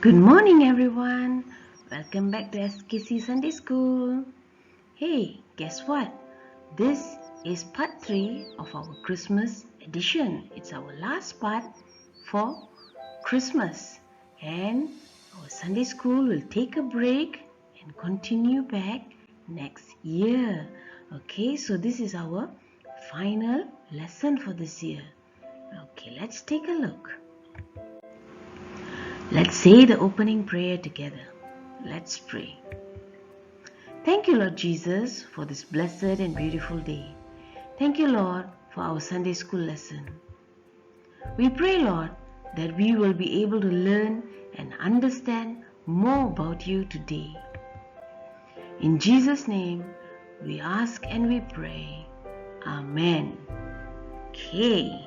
Good morning, everyone. Welcome back to SKC Sunday School. Hey, guess what? This is part 3 of our Christmas edition. It's our last part for Christmas, and our Sunday school will take a break and continue back next year. Okay, so this is our final lesson for this year. Okay, let's take a look. Let's say the opening prayer together. Let's pray. Thank you, Lord Jesus, for this blessed and beautiful day. Thank you, Lord, for our Sunday school lesson. We pray, Lord, that we will be able to learn and understand more about you today. In Jesus' name, we ask and we pray. Amen. Okay.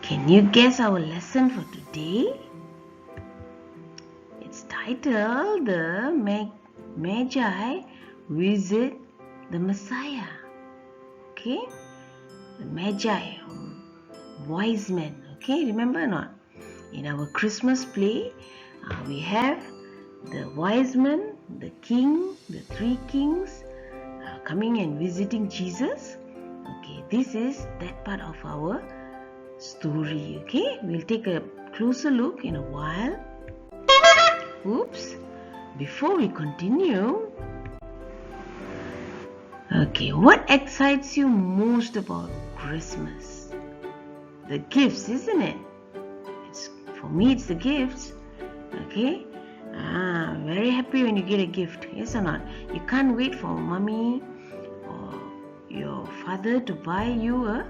Can you guess our lesson for today? It's titled The Magi Visit the Messiah. Okay? The Magi, wise men. Okay, remember or not? In our Christmas play, we have the wise men, the king, the three kings coming and visiting Jesus. Okay, this is that part of our story. Okay, we'll take a closer look in a while. Oops, before we continue, okay, what excites you most about Christmas? The gifts, isn't it? For me, it's the gifts. Okay, very happy when you get a gift, yes or not? You can't wait for mommy or your father to buy you a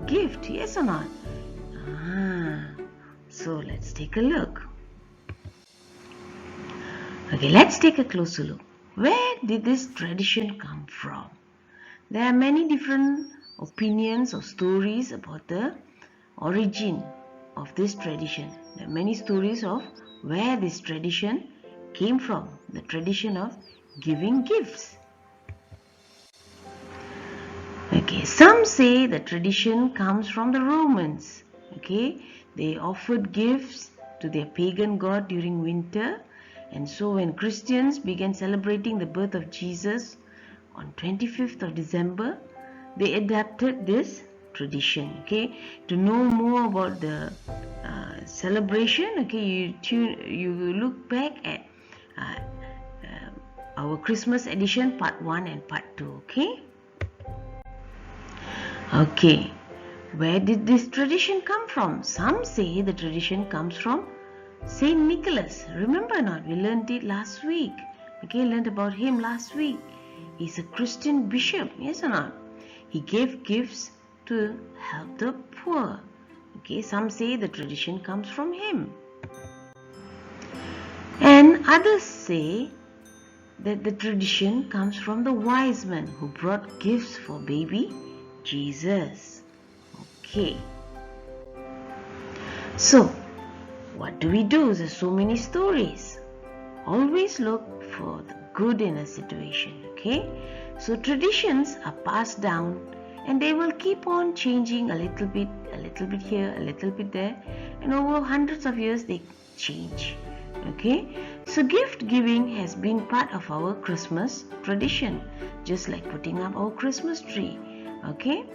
gift, yes or not? So let's take a look. Okay, let's take a closer look. Where did this tradition come from? There are many different opinions or stories about the origin of this tradition. There are many stories of where this tradition came from, the tradition of giving gifts. Okay, some say the tradition comes from the Romans. Okay, they offered gifts to their pagan god during winter. And so when Christians began celebrating the birth of Jesus on 25th of December, they adapted this tradition. Okay, to know more about the celebration, okay, you look back at our Christmas edition part 1 and part 2. Okay, where did this tradition come from? Some say the tradition comes from Saint Nicholas. Remember or not? We learned it last week. Okay, learned about him last week. He's a Christian bishop, yes or not? He gave gifts to help the poor. Okay, some say the tradition comes from him. And others say that the tradition comes from the wise men who brought gifts for baby Jesus. Okay. So, what do we do? There's so many stories. Always look for the good in a situation, okay? So traditions are passed down and they will keep on changing a little bit here, a little bit there, and over hundreds of years they change, okay? So gift giving has been part of our Christmas tradition, just like putting up our Christmas tree, okay?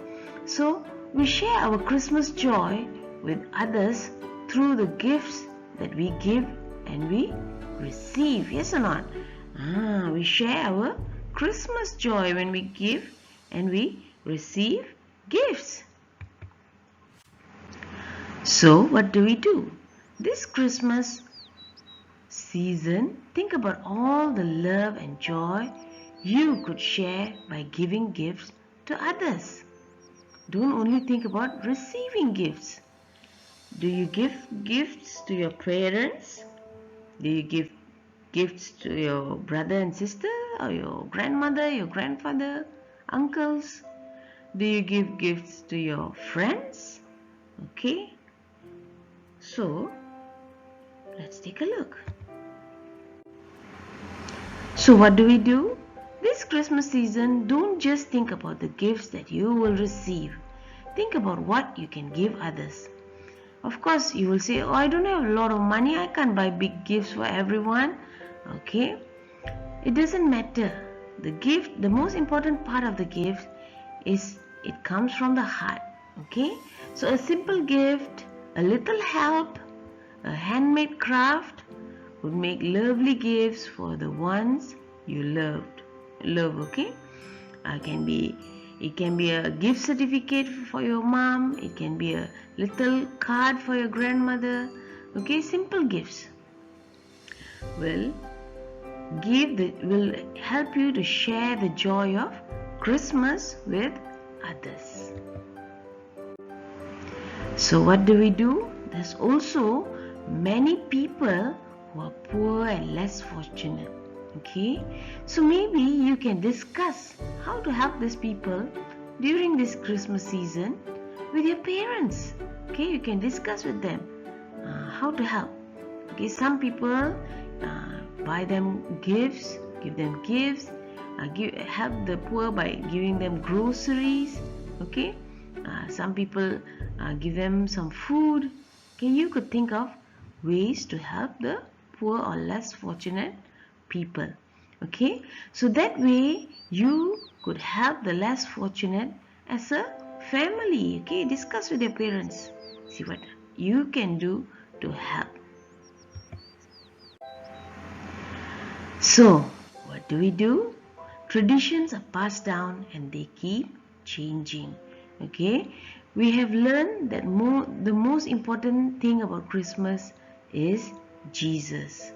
So we share our Christmas joy with others through the gifts that we give and we receive, yes or not? We share our Christmas joy when we give and we receive gifts. So what do we do? This Christmas season, think about all the love and joy you could share by giving gifts to others. Don't only think about receiving gifts. Do you give gifts to your parents? Do you give gifts to your brother and sister, or your grandmother, your grandfather, uncles? Do you give gifts to your friends? Okay. So, let's take a look. So what do we do? This Christmas season, don't just think about the gifts that you will receive. Think about what you can give others. Of course, you will say, oh, I don't have a lot of money, I can't buy big gifts for everyone. Okay, it doesn't matter. The gift, the most important part of the gift is it comes from the heart. Okay, so a simple gift, a little help, a handmade craft would make lovely gifts for the ones you love. Okay, it can be a gift certificate for your mom. It can be a little card for your grandmother. Okay, simple gifts will help you to share the joy of Christmas with others. So what do? There's also many people who are poor and less fortunate. Okay, so maybe you can discuss how to help these people during this Christmas season with your parents. Okay, you can discuss with them how to help. Okay, some people buy them gifts, give them gifts, help the poor by giving them groceries. Okay, some people give them some food. Okay, you could think of ways to help the poor or less fortunate people. Okay, so that way you could help the less fortunate as a family. Okay, discuss with your parents, see what you can do to help. So what do? Traditions are passed down and they keep changing. Okay, we have learned that the most important thing about Christmas is Jesus,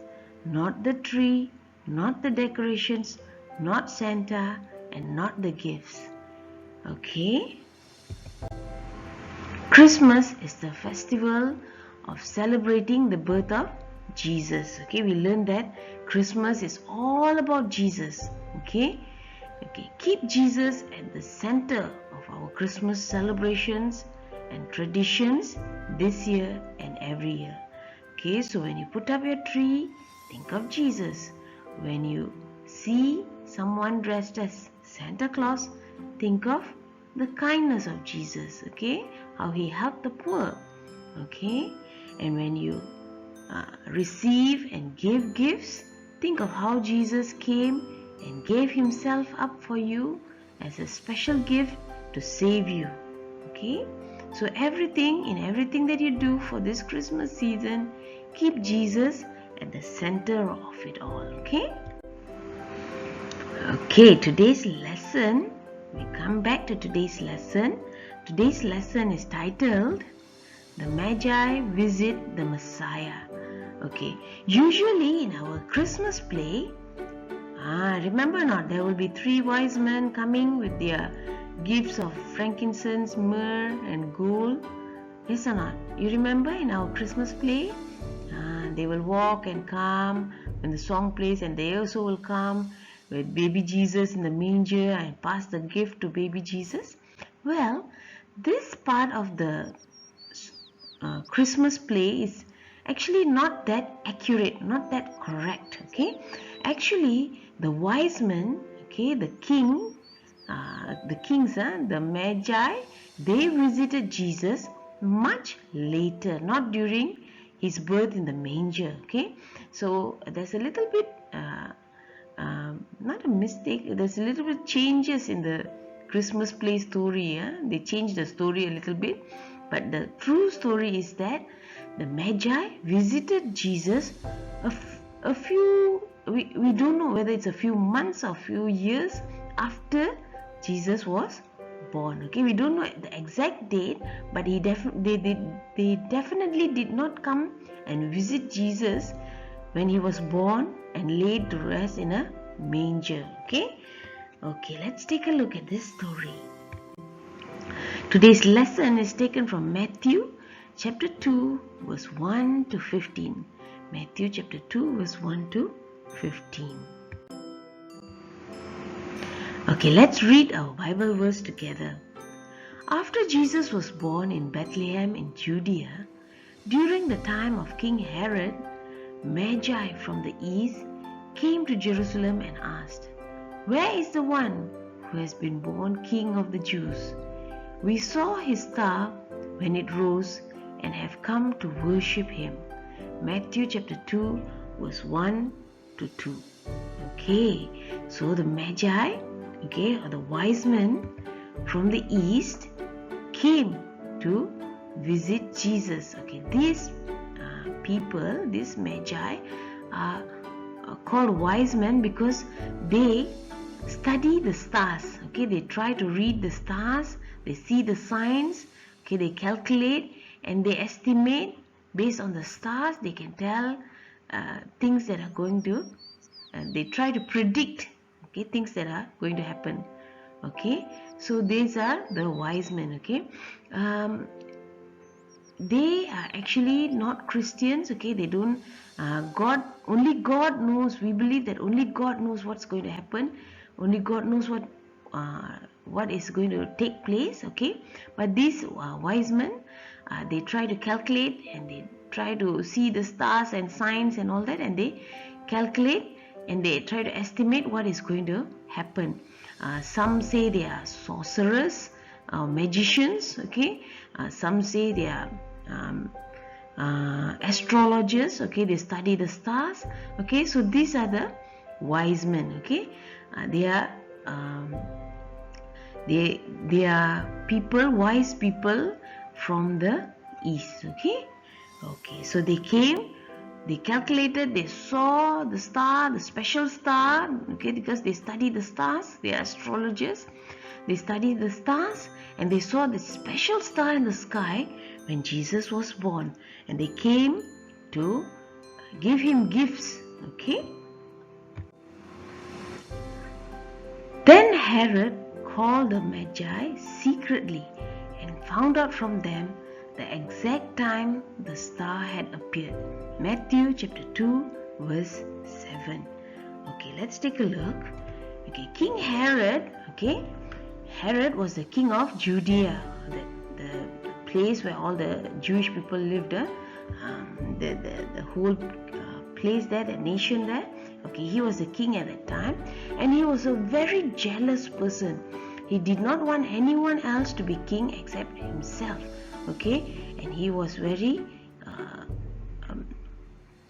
not the tree, not the decorations, not Santa, and not the gifts. Okay, Christmas is the festival of celebrating the birth of Jesus. Okay, we learned that Christmas is all about Jesus. Okay, keep Jesus at the center of our Christmas celebrations and traditions this year and every year. Okay, so when you put up your tree, think of Jesus. When you see someone dressed as Santa Claus, think of the kindness of Jesus. Okay, how he helped the poor. Okay, and when you receive and give gifts, think of how Jesus came and gave himself up for you as a special gift to save you. Okay, so in everything that you do for this Christmas season, keep Jesus at the center of it all. Okay, today's lesson, we come back to today's lesson. Today's lesson is titled The Magi Visit the Messiah. Okay, usually in our Christmas play, remember not, there will be 3 wise men coming with their gifts of frankincense, myrrh and gold. Yes or not? You remember in our Christmas play? They will walk and come when the song plays, and they also will come with baby Jesus in the manger and pass the gift to baby Jesus. Well, this part of the Christmas play is actually not that accurate, not that correct. Okay, actually the wise men, the kings, the Magi, they visited Jesus much later, not during his birth in the manger. Okay, so there's a little bit not a mistake, there's a little bit changes in the Christmas play story. They changed the story a little bit, but the true story is that the Magi visited Jesus a few, we don't know whether it's a few months or few years after Jesus was born. Okay, we don't know the exact date, but they definitely did not come and visit Jesus when he was born and laid to rest in a manger. Okay, let's take a look at this story. Today's lesson is taken from Matthew chapter 2 verse 1 to 15. Matthew chapter 2 verse 1 to 15. Okay, let's read our Bible verse together. After Jesus was born in Bethlehem in Judea, during the time of King Herod, Magi from the east came to Jerusalem and asked, "Where is the one who has been born King of the Jews? We saw his star when it rose and have come to worship him. Matthew chapter 2 verse 1 to 2. Okay, so the Magi, okay, or the wise men from the east came to visit Jesus. Okay, these people, these Magi, are called wise men because they study the stars. Okay, they try to read the stars, they see the signs, okay, they calculate and they estimate based on the stars. They can tell things that are going to, they try to predict, okay, things that are going to happen. Okay, so these are the wise men. Okay, they are actually not Christians. Okay, they don't, only God knows. We believe that only God knows what's going to happen. Only God knows what is going to take place. Okay, but these wise men, they try to calculate and they try to see the stars and signs and all that, and they calculate and they try to estimate what is going to happen. Some say they are sorcerers, magicians. Okay, some say they are astrologers. Okay, they study the stars. Okay, so these are the wise men. Okay, they are people, wise people from the east. Okay, so they came, they calculated, they saw the star, the special star. Okay, because they study the stars, they are astrologers. They studied the stars and they saw the special star in the sky when Jesus was born, and they came to give him gifts. Okay, then Herod called the Magi secretly and found out from them the exact time the star had appeared. Matthew chapter 2 verse 7. Okay, let's take a look. Okay, King Herod, okay, Herod was the king of Judea, the place where all the Jewish people lived, the whole place there, the nation there. Okay, he was the king at that time, and he was a very jealous person. He did not want anyone else to be king except himself. Okay, and he was very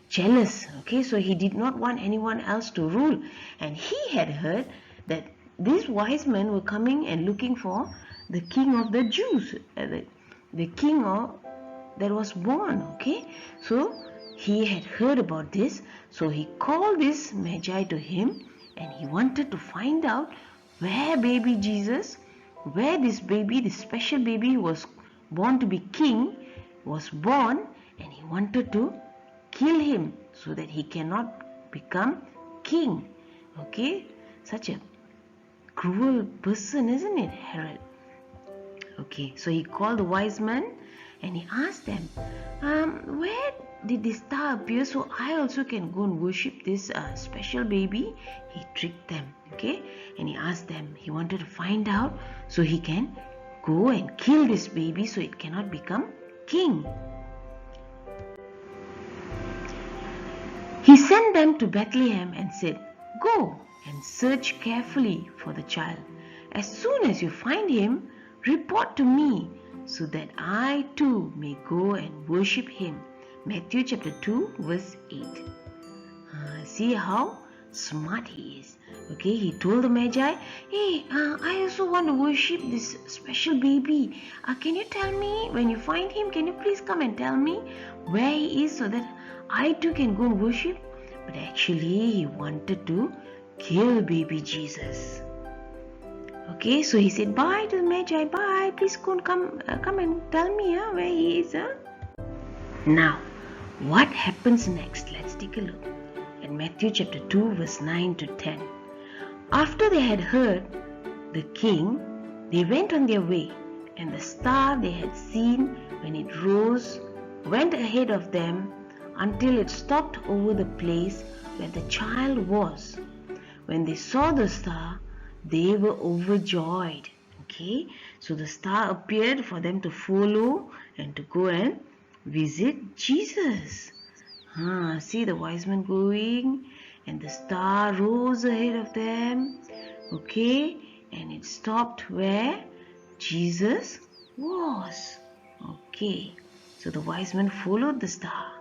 jealous. Okay, so he did not want anyone else to rule, and he had heard that these wise men were coming and looking for the king of the Jews, the king that was born. Okay, so he had heard about this, so he called this Magi to him, and he wanted to find out where baby Jesus, where this baby, this special baby who was born to be king, was born, and he wanted to kill him so that he cannot become king. Okay, such a cruel person, isn't it, Herod? Okay, so he called the wise men and he asked them, where did this star appear so I also can go and worship this special baby? He tricked them. Okay, and he asked them, he wanted to find out so he can go and kill this baby so it cannot become king. He sent them to Bethlehem and said, go and search carefully for the child. As soon as you find him, report to me so that I too may go and worship him. Matthew chapter 2 verse 8. See how smart he is. Okay, he told the Magi, hey, I also want to worship this special baby. Can you tell me when you find him, can you please come and tell me where he is so that I too can go and worship? But actually he wanted to kill baby Jesus. Okay, so he said bye to the Magi, bye, please come and tell me where he is. Now, what happens next? Let's take a look at Matthew chapter 2 verse 9 to 10. After they had heard the king, they went on their way, and the star they had seen when it rose went ahead of them until it stopped over the place where the child was. When they saw the star, they were overjoyed. Okay, so the star appeared for them to follow and to go and visit Jesus. See the wise men going, and the star rose ahead of them. Okay, and it stopped where Jesus was. Okay, So the wise men followed the star.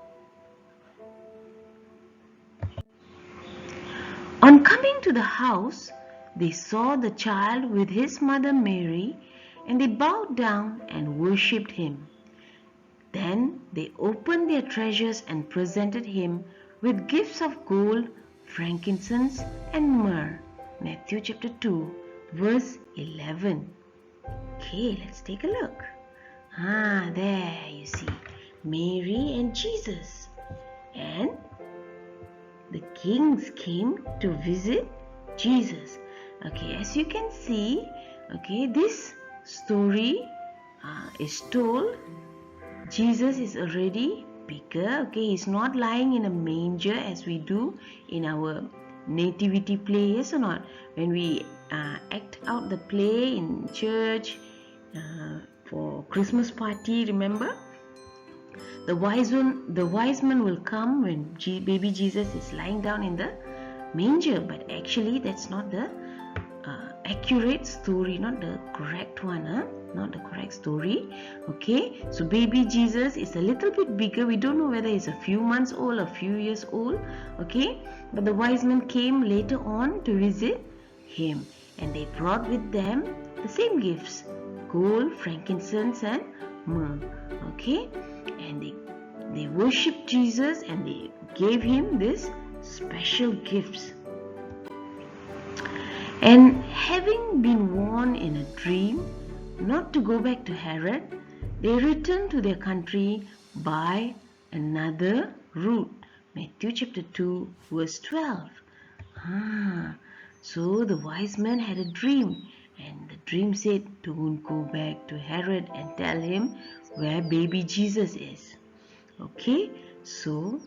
On coming to the house, they saw the child with his mother Mary, and they bowed down and worshipped him. Then they opened their treasures and presented him with gifts of gold, frankincense, and myrrh. Matthew chapter 2, verse 11. Okay, let's take a look. There you see Mary and Jesus. And the kings came to visit Jesus. Okay, as you can see, okay, this story is told. Jesus is already bigger. Okay, he's not lying in a manger as we do in our nativity play, yes or not? When we act out the play in church for Christmas party, remember? The wise men will come when baby Jesus is lying down in the manger, but actually that's not the accurate story, not the correct one, not the correct story. Okay, so baby Jesus is a little bit bigger. We don't know whether he's a few months old, a few years old. Okay, but the wise men came later on to visit him, and they brought with them the same gifts: gold, frankincense, and myrrh. Okay, and they worshipped Jesus and they gave him these special gifts. And having been warned in a dream not to go back to Herod, they returned to their country by another route. Matthew chapter 2, verse 12. So the wise men had a dream, and the dream said, don't go back to Herod and tell him where baby Jesus is. Okay, so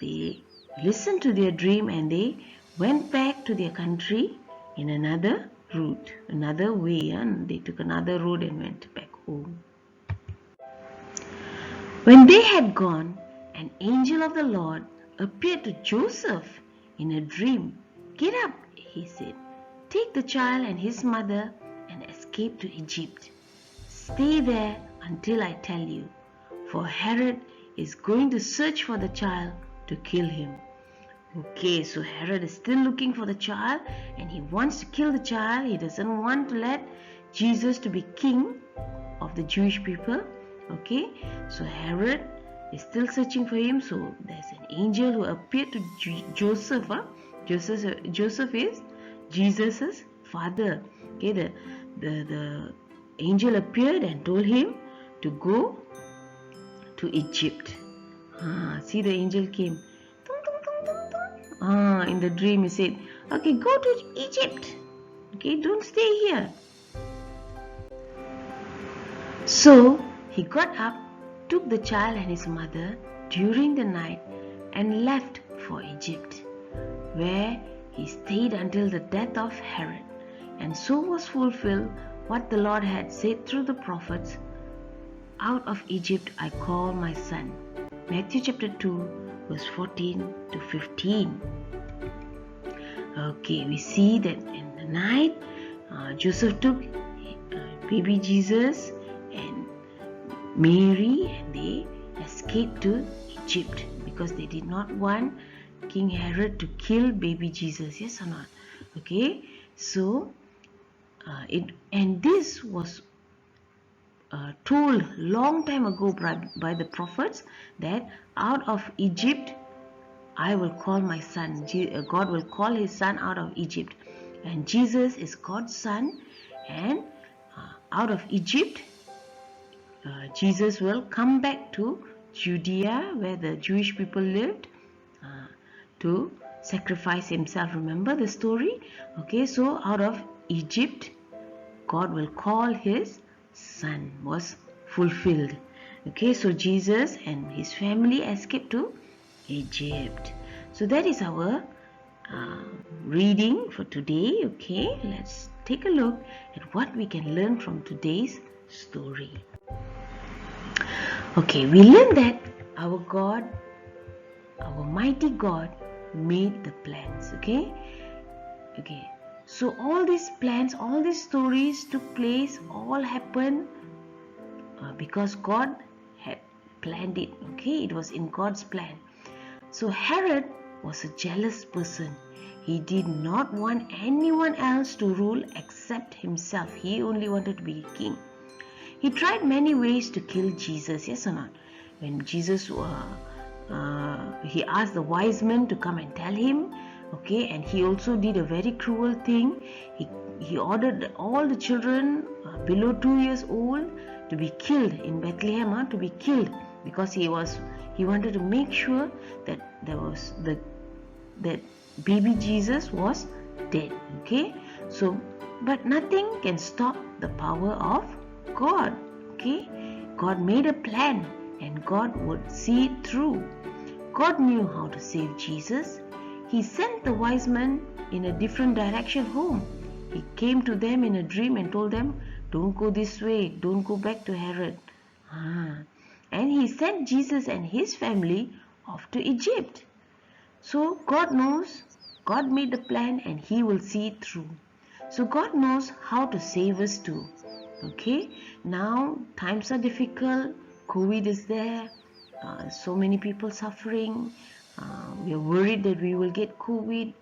they listened to their dream and they went back to their country in another route, another way, and they took another road and went back home. When they had gone, an angel of the Lord appeared to Joseph in a dream. Get up, he said. Take the child and his mother and escape to Egypt. Stay there until I tell you, for Herod is going to search for the child to kill him. Okay, so Herod is still looking for the child and he wants to kill the child. He doesn't want to let Jesus to be king of the Jewish people. Okay, so Herod is still searching for him. So there's an angel who appeared to Joseph. Joseph is Jesus' father. Okay, the angel appeared and told him to go to Egypt. See, the angel came. In the dream he said, okay, go to Egypt. Okay, don't stay here. So he got up, took the child and his mother during the night and left for Egypt, where he stayed until the death of Herod. And so was fulfilled what the Lord had said through the prophets, out of Egypt I call my son. Matthew chapter 2, verse 14 to 15. Okay, we see that in the night, Joseph took baby Jesus and Mary and they escaped to Egypt because they did not want King Herod to kill baby Jesus. Yes or not? Okay, so this was told long time ago by the prophets that out of Egypt I will call my son. God will call his son out of Egypt, and Jesus is God's son, and out of Egypt Jesus will come back to Judea where the Jewish people lived to sacrifice himself. Remember the story? Okay, so out of Egypt God will call his son, was fulfilled. Okay, so Jesus and his family escaped to Egypt. So that is our reading for today. Okay, let's take a look at what we can learn from today's story. Okay, we learned that our God, our mighty God, made the plans. Okay, so all these plans, all these stories took place, all happened because God had planned it. Okay, it was in God's plan. So Herod was a jealous person. He did not want anyone else to rule except himself. He only wanted to be king. He tried many ways to kill Jesus, yes or not? When Jesus, he asked the wise men to come and tell him, okay, and he also did a very cruel thing. He ordered all the children below 2 years old to be killed in Bethlehem, to be killed, because he wanted to make sure that that baby Jesus was dead. Okay, so but nothing can stop the power of God. Okay, God made a plan and God would see it through. God knew how to save Jesus. He sent the wise men in a different direction home. He came to them in a dream and told them, don't go this way, don't go back to Herod. And he sent Jesus and his family off to Egypt. So God knows, God made the plan and he will see it through. So God knows how to save us too. Okay, now times are difficult, COVID is there, so many people suffering, we are worried that we will get COVID,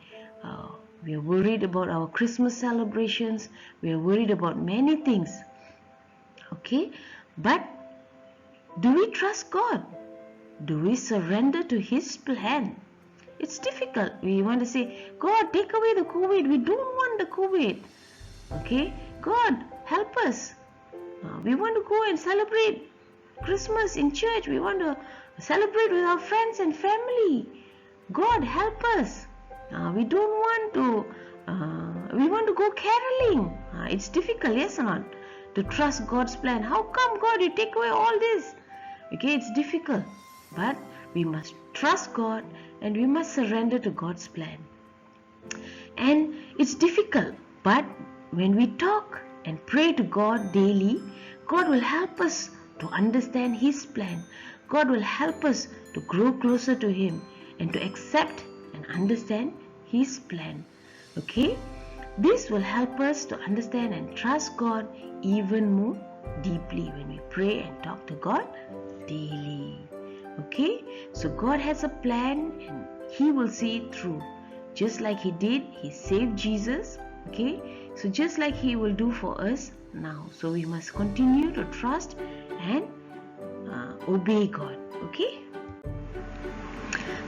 we are worried about our Christmas celebrations, we are worried about many things. Okay, but do we trust God? Do we surrender to His plan? It's difficult. We want to say, God, take away the COVID. We don't want the COVID. Okay, God, help us. We want to go and celebrate Christmas in church. We want to celebrate with our friends and family. God, help us. We don't want to, we want to go caroling. It's difficult, yes or not, to trust God's plan. How come, God, you take away all this? Okay, it's difficult. But we must trust God and we must surrender to God's plan. And it's difficult, but when we talk and pray to God daily, God will help us to understand His plan. God will help us to grow closer to Him and to accept and understand His plan. Okay? This will help us to understand and trust God even more deeply when we pray and talk to God daily. Okay? So God has a plan and He will see it through. Just like He did, He saved Jesus. Okay? So just like He will do for us now. So we must continue to trust and obey God. Okay?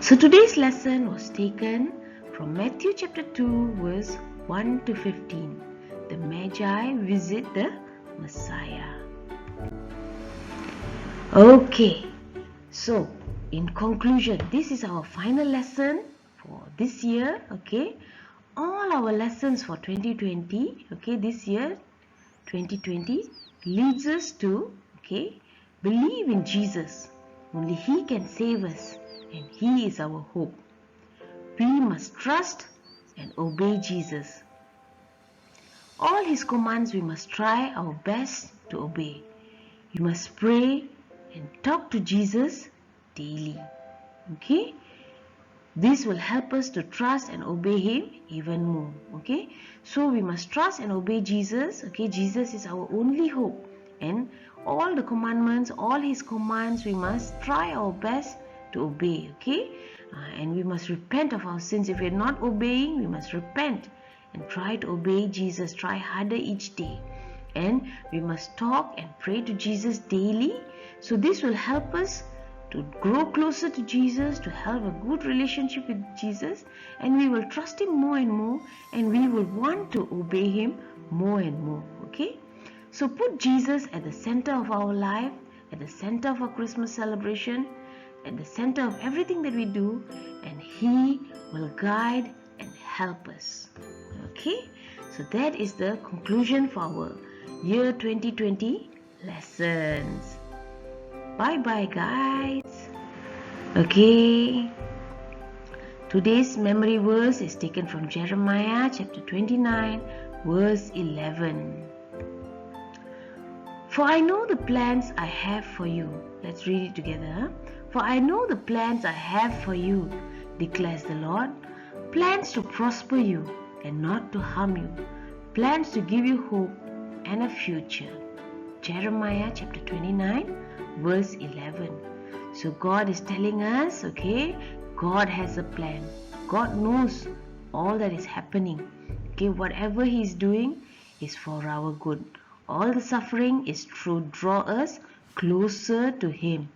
So today's lesson was taken from Matthew chapter 2 verse 1 to 15. The Magi visit the Messiah. Okay. So in conclusion, this is our final lesson for this year. Okay. All our lessons for 2020, okay, this year 2020 leads us to, okay, believe in Jesus. Only He can save us and He is our hope. We must trust and obey Jesus. All His commands we must try our best to obey. You must pray and talk to Jesus daily. Okay? This will help us to trust and obey Him even more. Okay? So we must trust and obey Jesus. Okay? Jesus is our only hope. And all the commandments, all His commands, we must try our best to obey. Okay? And we must repent of our sins. If we are not obeying, we must repent and try to obey Jesus. Try harder each day. And we must talk and pray to Jesus daily. So this will help us to grow closer to Jesus, to have a good relationship with Jesus, and we will trust Him more and more, and we will want to obey Him more and more. Okay? So put Jesus at the center of our life, at the center of our Christmas celebration, at the center of everything that we do, and He will guide and help us. Okay? So that is the conclusion for our year 2020 lessons. Bye bye guys. Okay. Today's memory verse is taken from Jeremiah chapter 29 verse 11. For I know the plans I have for you. Let's read it together. For I know the plans I have for you, declares the Lord. Plans to prosper you and not to harm you. Plans to give you hope and a future. Jeremiah chapter 29 verse 11. So God is telling us, okay, God has a plan. God knows all that is happening. Okay, whatever He is doing is for our good. All the suffering is to draw us closer to Him.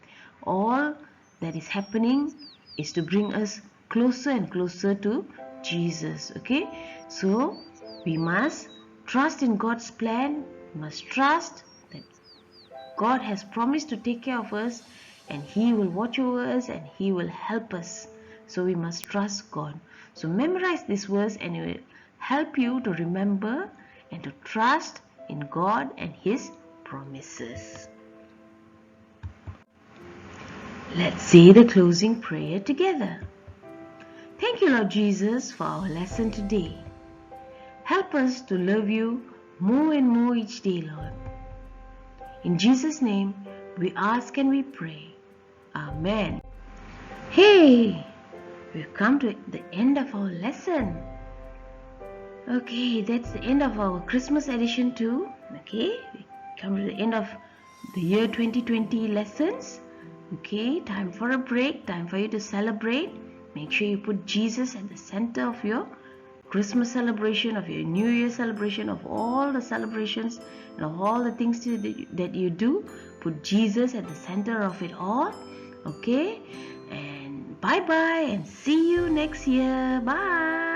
All that is happening is to bring us closer and closer to Jesus. Okay, so we must trust in God's plan. We must trust that God has promised to take care of us, and He will watch over us, and He will help us. So we must trust God. So memorize this verse, and it will help you to remember and to trust in God and His promises. Let's say the closing prayer together. Thank you, Lord Jesus, for our lesson today. Help us to love you more and more each day, Lord. In Jesus' name, we ask and we pray. Amen. Hey, we've come to the end of our lesson. Okay, that's the end of our Christmas edition too. Okay, we come to the end of the year 2020 lessons. Okay, time for a break, time for you to celebrate. Make sure you put Jesus at the center of your Christmas celebration, of your New Year celebration, of all the celebrations and of all the things that you do. Put Jesus at the center of it all. Okay, and bye bye, and see you next year. Bye.